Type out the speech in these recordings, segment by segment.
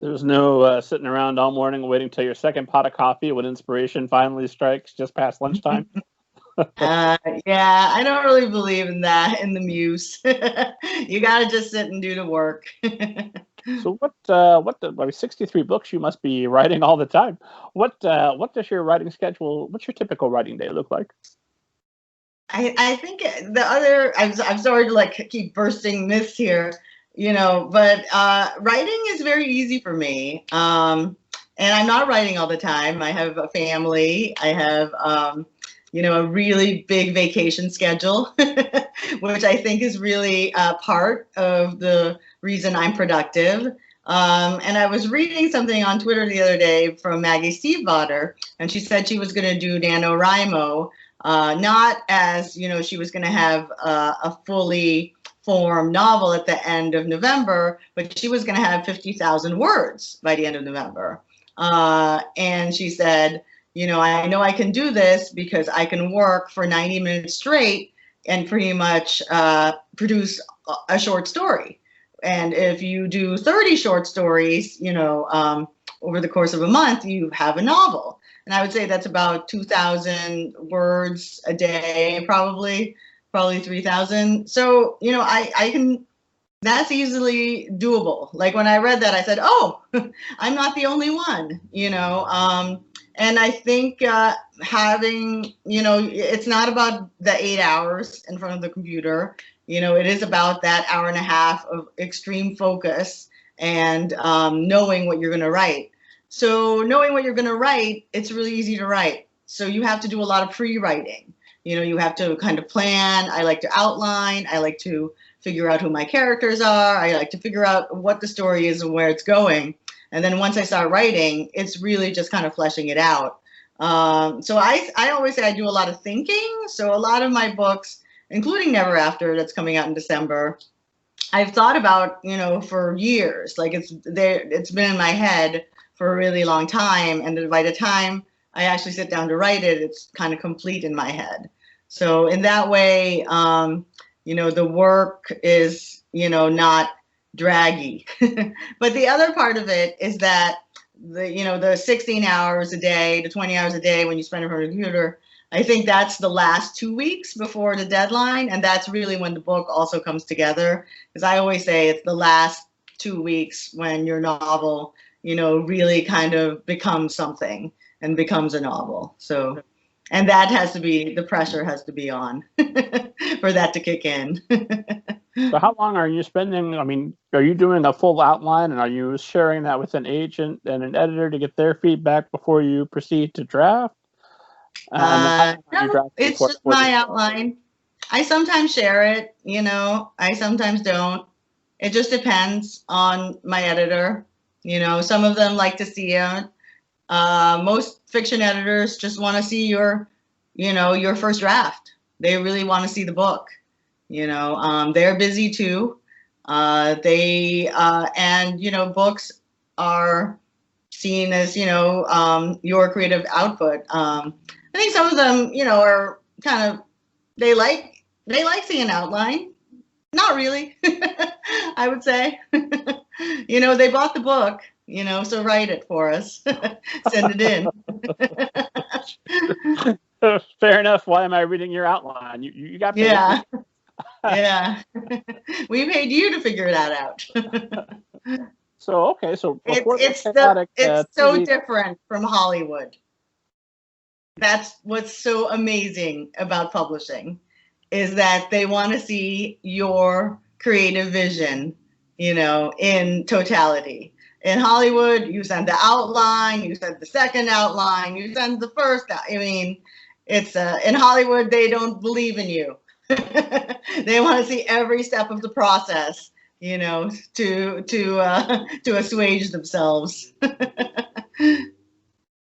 There's no sitting around all morning waiting till your second pot of coffee when inspiration finally strikes just past lunchtime. Yeah, I don't really believe in that, in the muse. You got to just sit and do the work. So I mean, 63 books, you must be writing all the time. What does your writing schedule, what's your typical writing day look like? I think I'm sorry to like keep bursting myths here, but writing is very easy for me. And I'm not writing all the time. I have a family. I have, a really big vacation schedule, which I think is really part of the reason I'm productive. And I was reading something on Twitter the other day from Maggie Stiefvater, and she said she was going to do NaNoWriMo, not as, she was going to have a fully formed novel at the end of November, but she was going to have 50,000 words by the end of November. And she said, I know I can do this because I can work for 90 minutes straight and pretty much produce a short story. And if you do 30 short stories, over the course of a month, you have a novel. And I would say that's about 2,000 words a day, probably 3,000. So, I can, that's easily doable. Like when I read that, I said, oh, I'm not the only one, and I think having, it's not about the 8 hours in front of the computer. It is about that hour and a half of extreme focus and knowing what you're going to write. So knowing what you're going to write, it's really easy to write. So you have to do a lot of pre-writing. You have to kind of plan. I like to outline. I like to figure out who my characters are. I like to figure out what the story is and where it's going. And then once I start writing, it's really just kind of fleshing it out. So I always say I do a lot of thinking. So a lot of my books, including Never After, that's coming out in December, I've thought about, for years. Like it's been in my head for a really long time. And then by the time I actually sit down to write it, it's kind of complete in my head. So in that way, the work is, not draggy. But the other part of it is that the 16 hours a day, the 20 hours a day when you spend in front of a computer, I think that's the last 2 weeks before the deadline. And that's really when the book also comes together. Because I always say it's the last 2 weeks when your novel, really kind of becomes something and becomes a novel. So, and that has to be, the pressure has to be on for that to kick in. So how long are you spending? I mean, are you doing a full outline and are you sharing that with an agent and an editor to get their feedback before you proceed to draft? No, it's just my outline. I sometimes share it, I sometimes don't. It just depends on my editor. Some of them like to see it. Most fiction editors just want to see your first draft. They really want to see the book. They're busy too. Books are seen as, your creative output. I think some of them, are kind of, they like seeing an outline. Not really, I would say. They bought the book, so write it for us. Send it in. Fair enough. Why am I reading your outline? You got paid. Yeah. Yeah. We paid you to figure that out. So it's so different from Hollywood. That's what's so amazing about publishing, is that they want to see your creative vision, in totality. In Hollywood, you send the outline, you send the second outline, you send the first. It's in Hollywood, they don't believe in you. They want to see every step of the process, to assuage themselves.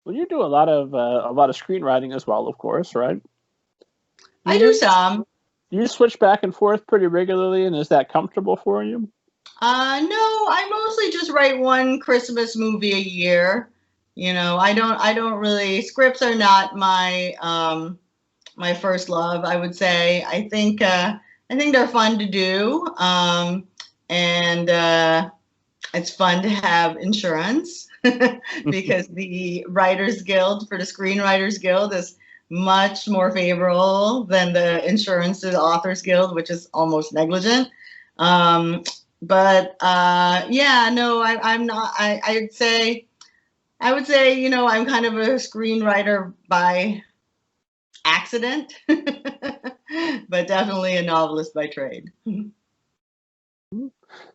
Well, you do a lot of screenwriting as well, of course, right? I do some. You switch back and forth pretty regularly, and is that comfortable for you? No, I mostly just write one Christmas movie a year. I don't really, scripts are not my my first love, I would say. I think they're fun to do. And It's fun to have insurance because the Writers Guild for the Screenwriters Guild is much more favorable than the insurance to the Authors Guild, which is almost negligent. Yeah, no, I'm not. I would say, you know, I'm kind of a screenwriter by accident, but definitely a novelist by trade.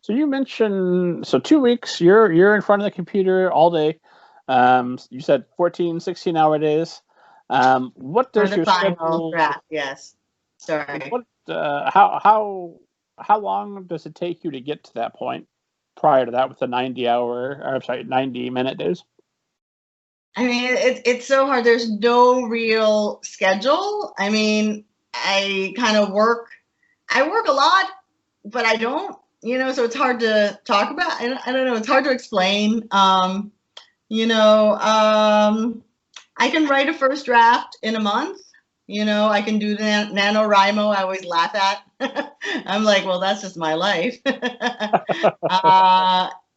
So you mentioned, so 2 weeks, you're in front of the computer all day. You said 14, 16-hour days. What For does the your final schedule, draft, yes. Sorry. what, how long does it take you to get to that point prior to that with the 90-minute days? I mean, it's so hard. There's no real schedule. I mean, I kind of work. I work a lot, but I don't. You know, so it's hard to talk about. I don't know. It's hard to explain. You know, I can write a first draft in a month. You know, I can do the NaNoWriMo I always laugh at. I'm like, well, that's just my life.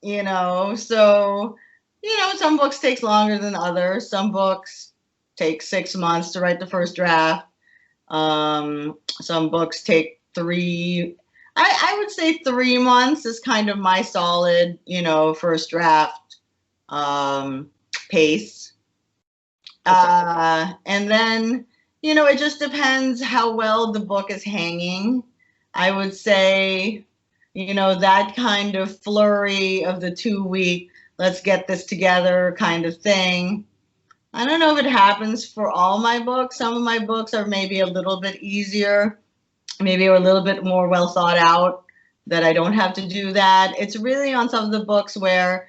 You know, so, you know, some books takes longer than others. Some books take 6 months to write the first draft. Some books take 3. I would say 3 months is kind of my solid, you know, first draft pace. And then, you know, it just depends how well the book is hanging. I would say, you know, that kind of flurry of the 2-week, let's get this together kind of thing. I don't know if it happens for all my books. Some of my books are maybe a little bit easier, maybe a little bit more well thought out, that I don't have to do that. It's really on some of the books where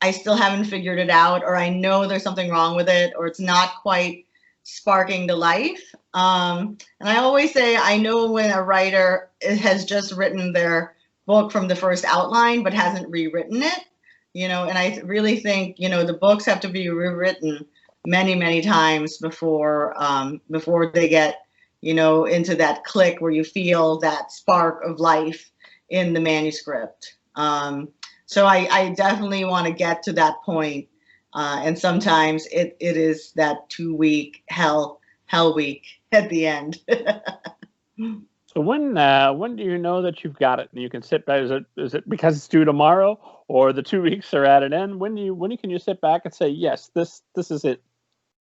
I still haven't figured it out, or I know there's something wrong with it, or it's not quite sparking to life. And I always say, I know when a writer has just written their book from the first outline, but hasn't rewritten it, you know, and I really think, you know, the books have to be rewritten many, many times before they get, you know, into that click where you feel that spark of life in the manuscript. So I definitely want to get to that point. And sometimes it is that 2-week hell week at the end. So when do you know that you've got it and you can sit back? Is it because it's due tomorrow, or the 2 weeks are at an end? When can you sit back and say, yes, this is it?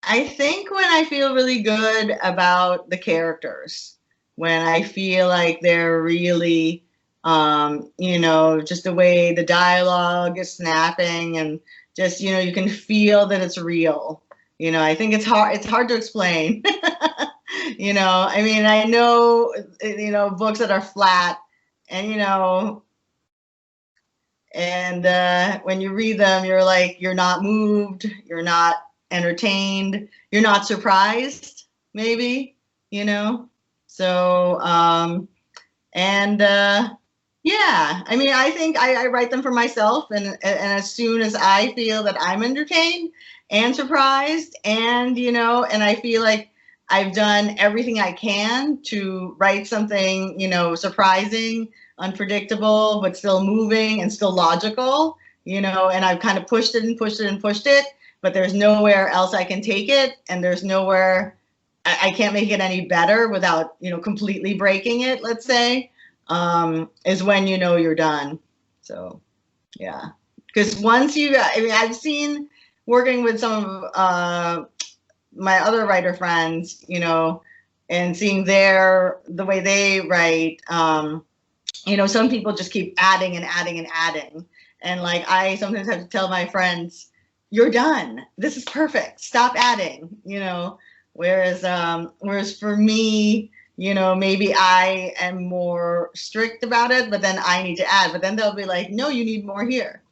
I think when I feel really good about the characters, when I feel like they're really, you know, just the way the dialogue is snapping, and just, you know, you can feel that it's real. You know, I think it's hard to explain. You know, I mean, I know, you know, books that are flat, and, you know, and when you read them, you're like, you're not moved, you're not entertained, you're not surprised, maybe, you know. So yeah, I mean, I think I write them for myself, and as soon as I feel that I'm entertained and surprised, and, you know, and I feel like I've done everything I can to write something, you know, surprising, unpredictable, but still moving and still logical, you know, and I've kind of pushed it and pushed it and pushed it, but there's nowhere else I can take it, and there's nowhere, I can't make it any better without, you know, completely breaking it, let's say, is when you know you're done. So, yeah. Because once you, I mean, I've seen, working with some of my other writer friends, you know, and seeing the way they write, you know, some people just keep adding and adding and adding. And like, I sometimes have to tell my friends, you're done. This is perfect. Stop adding, you know. Whereas for me, you know, maybe I am more strict about it, but then I need to add. But then they'll be like, no, you need more here.